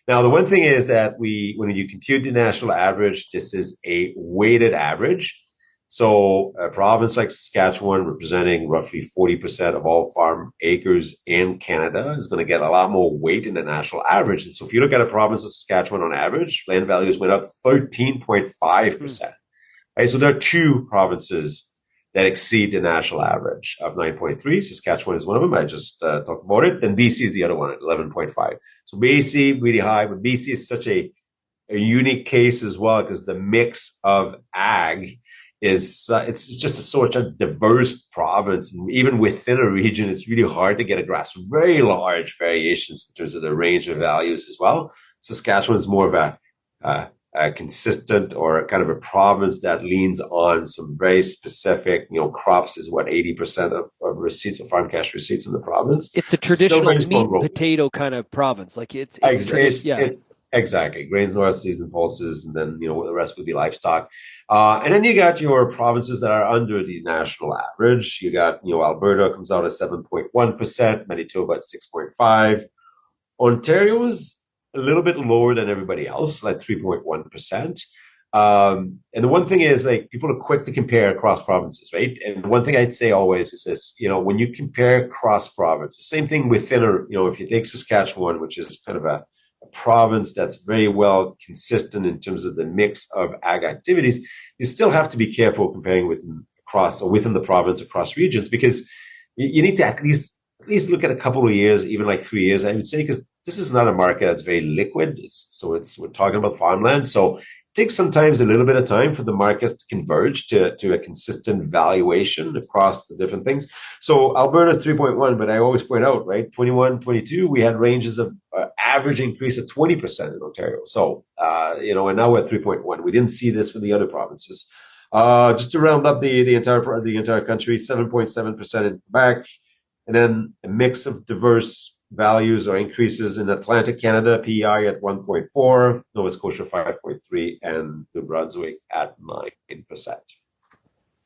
Now, the one thing is that when you compute the national average, this is a weighted average. So a province like Saskatchewan, representing roughly 40% of all farm acres in Canada, is going to get a lot more weight in the national average. And so if you look at a province of Saskatchewan on average, land values went up 13.5%. Right? So there are two provinces that exceed the national average of 9.3. Saskatchewan is one of them. I just talked about it. And BC is the other one at 11.5. So BC, really high, but BC is such a unique case as well because the mix of ag is it's just such a diverse province, and even within a region, it's really hard to get a grasp. Very large variations in terms of the range of values as well. Saskatchewan is more of a consistent or kind of a province that leans on some very specific, crops is what 80% of receipts of farm cash receipts in the province. It's a traditional meat potato kind of province, like it's Exactly. Grains, north, season pulses, and then, the rest would be livestock. And then you got your provinces that are under the national average. You got, Alberta comes out at 7.1%, Manitoba at 6.5%. Ontario's a little bit lower than everybody else, like 3.1%. And the one thing is, like, people are quick to compare across provinces, right? And the one thing I'd say always is this, when you compare across provinces, same thing within, if you take Saskatchewan, which is kind of a province that's very well consistent in terms of the mix of ag activities, you still have to be careful comparing within the province across regions, because you need to at least look at a couple of years, even like 3 years, I would say, because this is not a market that's very liquid. We're talking about farmland, so takes sometimes a little bit of time for the markets to converge to a consistent valuation across the different things. So Alberta's 3.1, but I always point out, right, 21, 22, we had ranges of average increase of 20% in Ontario. So, and now we're at 3.1. We didn't see this for the other provinces. Just to round up the entire country, 7.7% in Quebec, and then a mix of diverse values or increases in Atlantic Canada, PEI at 1.4, Nova Scotia 5.3, and New Brunswick at 9%.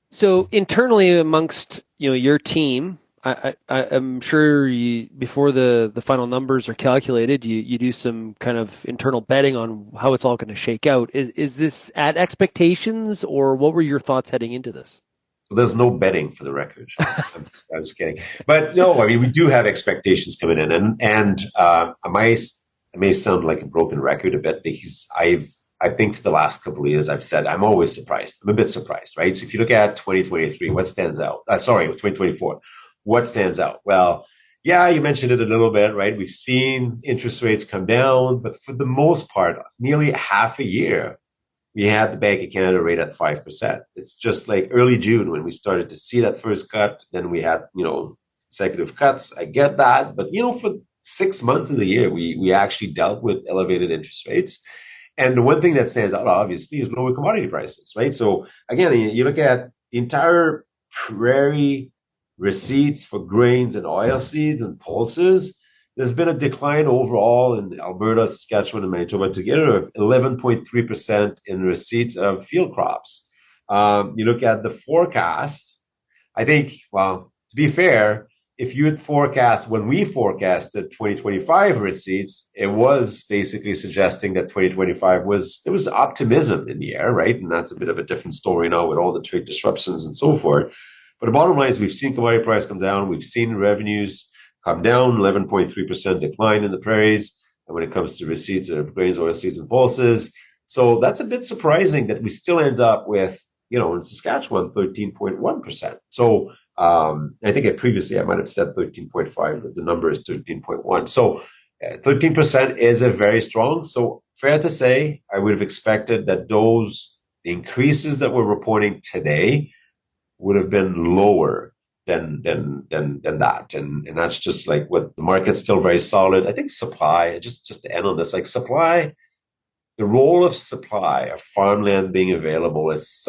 So internally amongst your team, I'm sure before the final numbers are calculated, you do some kind of internal betting on how it's all going to shake out. Is this at expectations, or what were your thoughts heading into this? There's no betting, for the record. I was kidding, but no. I mean, we do have expectations coming in, and I may sound like a broken record a bit, because I think for the last couple of years I've said I'm always surprised. I'm a bit surprised, right? So if you look at 2023, what stands out? 2024, what stands out? Well, yeah, you mentioned it a little bit, right? We've seen interest rates come down, but for the most part, nearly half a year, we had the Bank of Canada rate at 5%. It's just like early June when we started to see that first cut. Then we had, consecutive cuts. I get that. But, for 6 months of the year, we actually dealt with elevated interest rates. And the one thing that stands out, obviously, is lower commodity prices, right? So, again, you look at the entire prairie receipts for grains and oilseeds and pulses. There's been a decline overall in Alberta, Saskatchewan, and Manitoba together of 11.3% in receipts of field crops. You look at the forecast, I think, well, to be fair, if you had forecast, when we forecasted 2025 receipts, it was basically suggesting that 2025 there was optimism in the air, right? And that's a bit of a different story now with all the trade disruptions and so forth. But the bottom line is we've seen commodity price come down. We've seen revenues come down, 11.3% decline in the prairies. And when it comes to receipts of grains, oilseeds, and pulses. So that's a bit surprising that we still end up with, in Saskatchewan, 13.1%. So I think previously I might have said 13.5, but the number is 13.1. So 13% is a very strong. So fair to say, I would have expected that those increases that we're reporting today would have been lower than that. And that's just like what the market's still very solid. I think supply, just to end on this, like supply, the role of supply of farmland being available is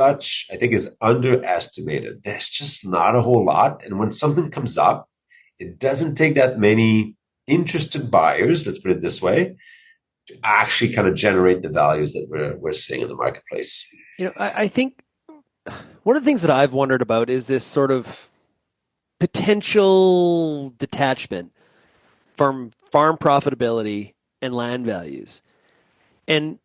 underestimated. There's just not a whole lot. And when something comes up, it doesn't take that many interested buyers, let's put it this way, to actually kind of generate the values that we're seeing in the marketplace. I think one of the things that I've wondered about is this sort of potential detachment from farm profitability and land values. And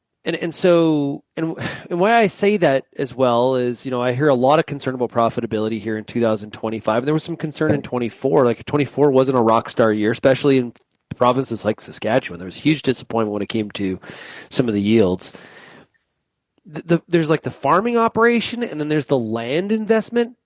why I say that as well is, I hear a lot of concern about profitability here in 2025. There was some concern in 24. Like 24 wasn't a rock star year, especially in provinces like Saskatchewan. There was huge disappointment when it came to some of the yields. There's like the farming operation, and then there's the land investment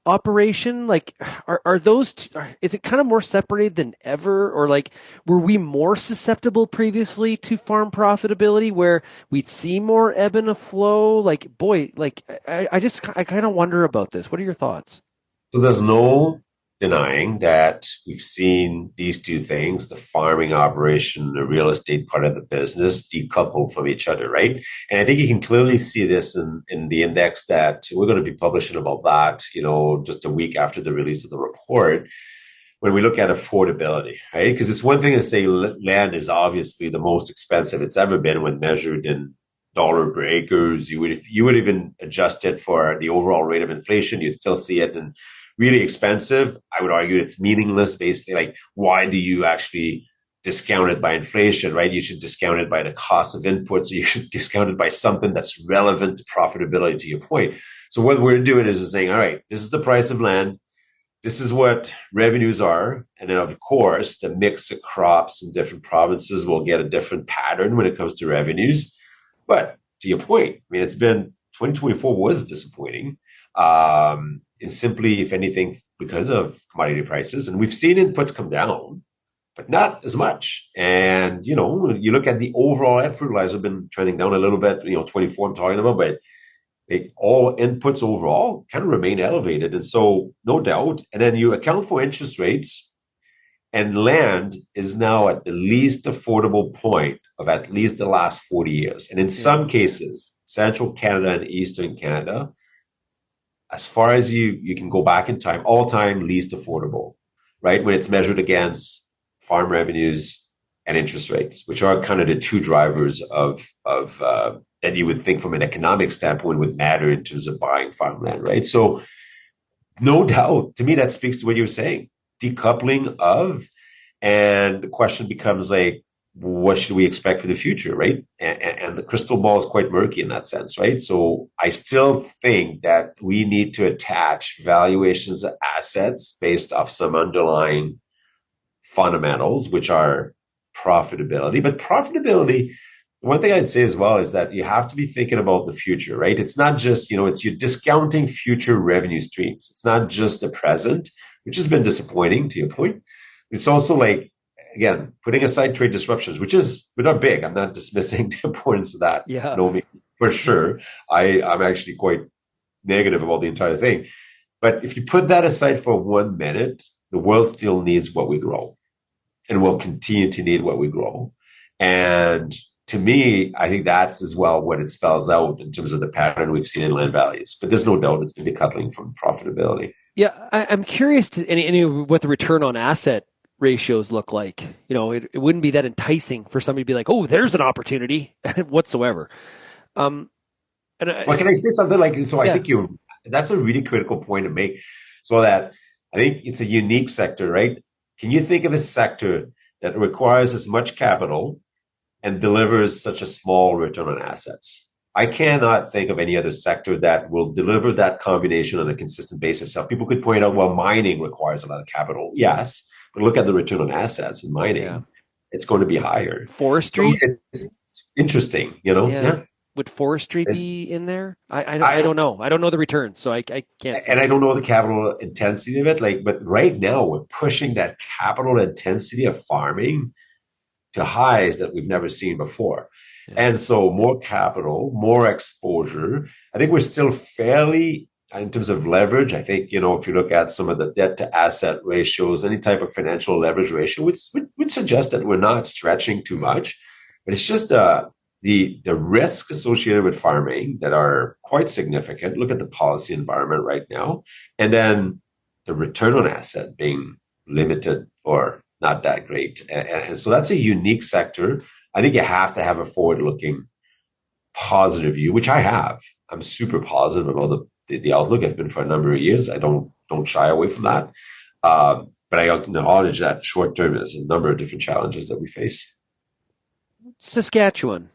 operation. Like, are those is it kind of more separated than ever, or like were we more susceptible previously to farm profitability where we'd see more ebb and a flow? Like, boy, like I kind of wonder about this. What are your thoughts? So there's no denying that we've seen these two things, the farming operation, the real estate part of the business, decoupled from each other, right? And I think you can clearly see this in the index that we're going to be publishing about that, just a week after the release of the report, when we look at affordability, right? Because it's one thing to say land is obviously the most expensive it's ever been when measured in dollar per acres. You would even adjust it for the overall rate of inflation. You'd still see it in really expensive. I would argue it's meaningless. Basically, like, why do you actually discount it by inflation, right? You should discount it by the cost of inputs, or you should discount it by something that's relevant to profitability, to your point. So what we're doing is we're saying, all right, this is the price of land. This is what revenues are. And then, of course, the mix of crops in different provinces will get a different pattern when it comes to revenues. But to your point, I mean, 2024 was disappointing. And simply, if anything, because of commodity prices. And we've seen inputs come down, but not as much. And, you look at the overall fertilizer been trending down a little bit, 24 I'm talking about, but all inputs overall kind of remain elevated. And so no doubt. And then you account for interest rates, and land is now at the least affordable point of at least the last 40 years. And in some cases, central Canada and eastern Canada, as far as you can go back in time, all time least affordable, right? When it's measured against farm revenues and interest rates, which are kind of the two drivers of that you would think from an economic standpoint would matter in terms of buying farmland, right? So no doubt, to me, that speaks to what you were saying, decoupling of, and the question becomes like, what should we expect for the future, right? And the crystal ball is quite murky in that sense, right? So I still think that we need to attach valuations of assets based off some underlying fundamentals, which are profitability. But profitability, one thing I'd say as well is that you have to be thinking about the future, right? It's not just, it's you're discounting future revenue streams. It's not just the present, which has been disappointing to your point. It's also like, again, putting aside trade disruptions, which are big. I'm not dismissing the importance of that. Yeah. No, for sure. I'm actually quite negative about the entire thing. But if you put that aside for 1 minute, the world still needs what we grow and will continue to need what we grow. And to me, I think that's as well what it spells out in terms of the pattern we've seen in land values. But there's no doubt it's been decoupling from profitability. Yeah, I'm curious to what the return on asset ratios look like. It wouldn't be that enticing for somebody to be like, oh, there's an opportunity whatsoever. Can I say something like, so I think that's a really critical point to make, so that I think it's a unique sector, right? Can you think of a sector that requires as much capital and delivers such a small return on assets? I cannot think of any other sector that will deliver that combination on a consistent basis. So people could point out, well, mining requires a lot of capital. Yes, but look at the return on assets in mining. Yeah. It's going to be higher. Forestry? So it's interesting, Yeah. Would forestry be in there? I don't know. I don't know the returns, so I can't. And I don't know the capital intensity of it. But right now we're pushing that capital intensity of farming to highs that we've never seen before. Yeah. And so more capital, more exposure. I think we're still fairly, in terms of leverage, I think, if you look at some of the debt to asset ratios, any type of financial leverage ratio would suggest that we're not stretching too much. But it's just the risks associated with farming that are quite significant. Look at the policy environment right now. And then the return on asset being limited or not that great. And so that's a unique sector. I think you have to have a forward-looking positive view, which I have. I'm super positive about the outlook. I've been for a number of years. I don't shy away from that. But I acknowledge that short-term there's a number of different challenges that we face. Saskatchewan.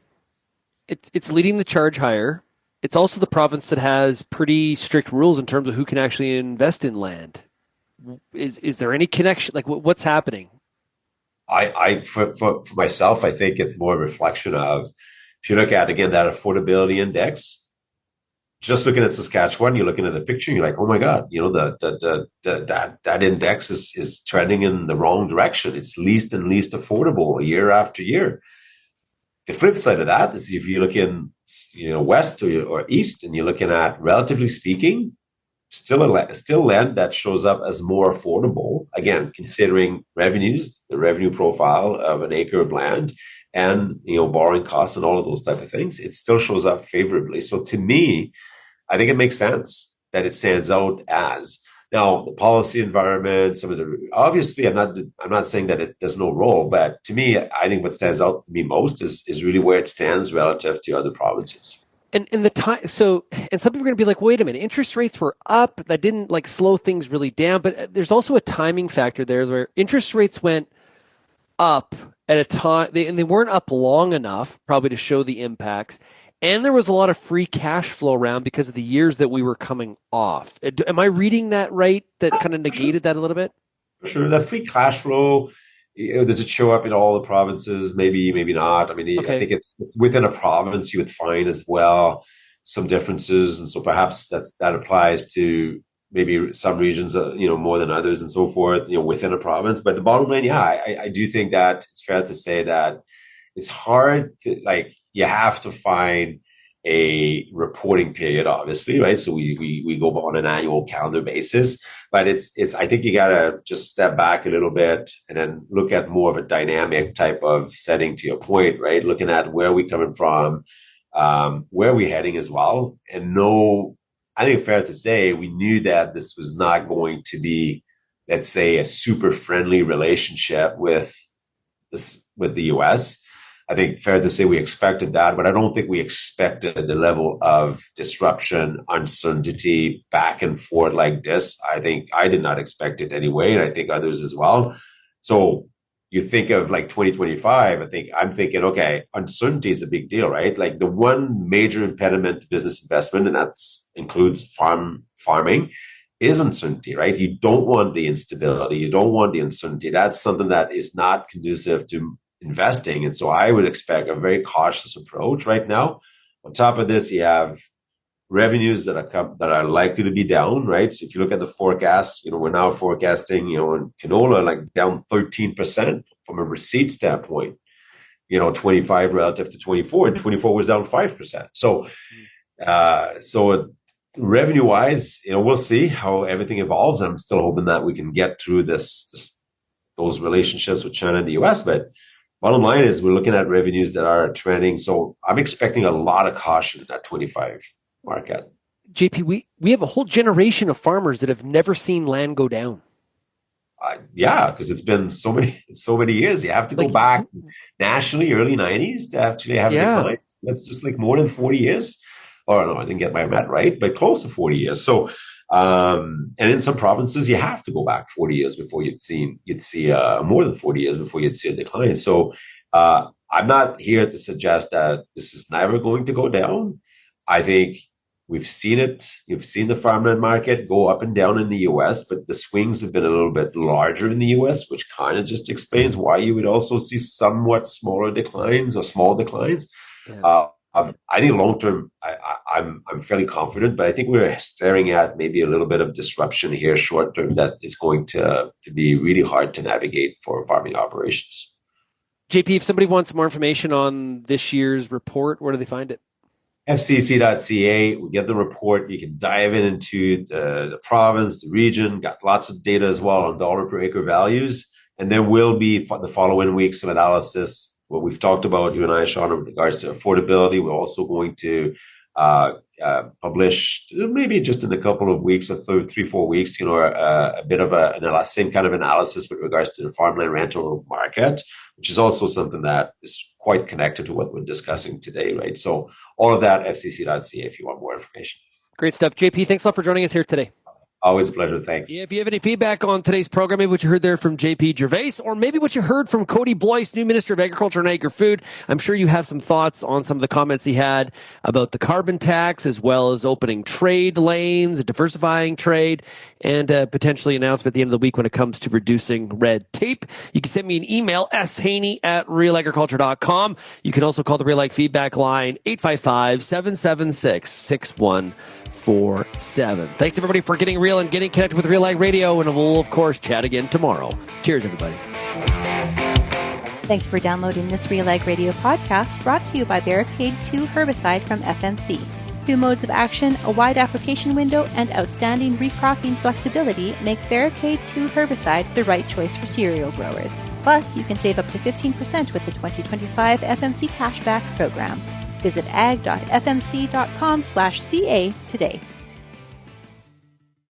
It's leading the charge higher. It's also the province that has pretty strict rules in terms of who can actually invest in land. Is there any connection? Like, what's happening? For myself, I think it's more a reflection of, if you look at, again, that affordability index, just looking at Saskatchewan, you're looking at the picture, you're like, oh my God, that index is trending in the wrong direction. It's least and least affordable year after year. The flip side of that is if you look in, west or east, and you're looking at, relatively speaking, still land that shows up as more affordable, again, considering revenues, the revenue profile of an acre of land, and borrowing costs and all of those type of things, it still shows up favorably. So to me, I think it makes sense that it stands out as. Now, the policy environment, obviously, I'm not saying that there's no role, but to me, I think what stands out to me most is really where it stands relative to other provinces. And some people are going to be like, wait a minute, interest rates were up. That didn't slow things really down. But there's also a timing factor there where interest rates went up at a time, and they weren't up long enough probably to show the impacts. And there was a lot of free cash flow around because of the years that we were coming off. Am I reading that right? That kind of negated that a little bit? Sure. That free cash flow, does it show up in all the provinces? Maybe not. I mean, okay. I think it's within a province you would find as well some differences. And so perhaps that applies to maybe some regions, more than others and so forth, within a province. But the bottom line, I do think that it's fair to say that it's hard to, you have to find a reporting period, obviously, right? So we go on an annual calendar basis, but I think you gotta just step back a little bit and then look at more of a dynamic type of setting, to your point, right? Looking at where we're coming from, where we're heading as well. And I think it's fair to say we knew that this was not going to be, let's say, a super friendly relationship with the US. I think fair to say we expected that, but I don't think we expected the level of disruption, uncertainty, back and forth like this. I think I did not expect it anyway, and I think others as well. So you think of 2025, I'm thinking, okay, uncertainty is a big deal, right? Like the one major impediment to business investment, and that includes farming, is uncertainty, right? You don't want the instability. You don't want the uncertainty. That's something that is not conducive to investing. And so I would expect a very cautious approach right now. On top of this, you have revenues that are likely to be down, right? So if you look at the forecast, we're now forecasting, in canola, down 13% from a receipt standpoint, 25 relative to 24, and 24 was down 5%. So revenue wise, we'll see how everything evolves. I'm still hoping that we can get through those relationships with China and the US, but bottom line is we're looking at revenues that are trending. So I'm expecting a lot of caution in that 25 market. JP, we have a whole generation of farmers that have never seen land go down. Because it's been so many years. You have to go back nationally, early 90s, to actually have a decline. That's just more than 40 years. Or no, I didn't get my math right, but close to 40 years. So, and in some provinces, you have to go back 40 years before you'd see more than 40 years before you'd see a decline. So I'm not here to suggest that this is never going to go down. I think we've seen it. You've seen the farmland market go up and down in the U.S., but the swings have been a little bit larger in the U.S., which kind of just explains why you would also see somewhat smaller declines or small declines. Yeah. I think long term, I'm fairly confident, but I think we're staring at maybe a little bit of disruption here short term that is going to be really hard to navigate for farming operations. JP, if somebody wants more information on this year's report, where do they find it? FCC.ca. We get the report. You can dive into the province, the region. Got lots of data as well on dollar per acre values, and there will be the following weeks some analysis. What we've talked about, you and I, Shaun, in regards to affordability. We're also going to publish, maybe just in a couple of weeks or 3-4 weeks, a bit of same kind of analysis with regards to the farmland rental market, which is also something that is quite connected to what we're discussing today, right? So all of that, FCC.ca, if you want more information. Great stuff. JP, thanks a lot for joining us here today. Always a pleasure. Thanks. Yeah, if you have any feedback on today's program, maybe what you heard there from JP Gervais, or maybe what you heard from Kody Blois, new Minister of Agriculture and Agri-Food, I'm sure you have some thoughts on some of the comments he had about the carbon tax, as well as opening trade lanes, diversifying trade, and potentially announcement at the end of the week when it comes to reducing red tape. You can send me an email, shaney@realagriculture.com. You can also call the RealAg feedback line, 855-776-6147. Thanks, everybody, for getting real and getting connected with RealAg Radio, and we'll, of course, chat again tomorrow. Cheers, everybody. Thank you for downloading this RealAg Radio podcast, brought to you by Barricade 2 Herbicide from FMC. 2 modes of action, a wide application window, and outstanding recropping flexibility make Barricade 2 Herbicide the right choice for cereal growers. Plus, you can save up to 15% with the 2025 FMC Cashback program. Visit ag.fmc.com/CA today.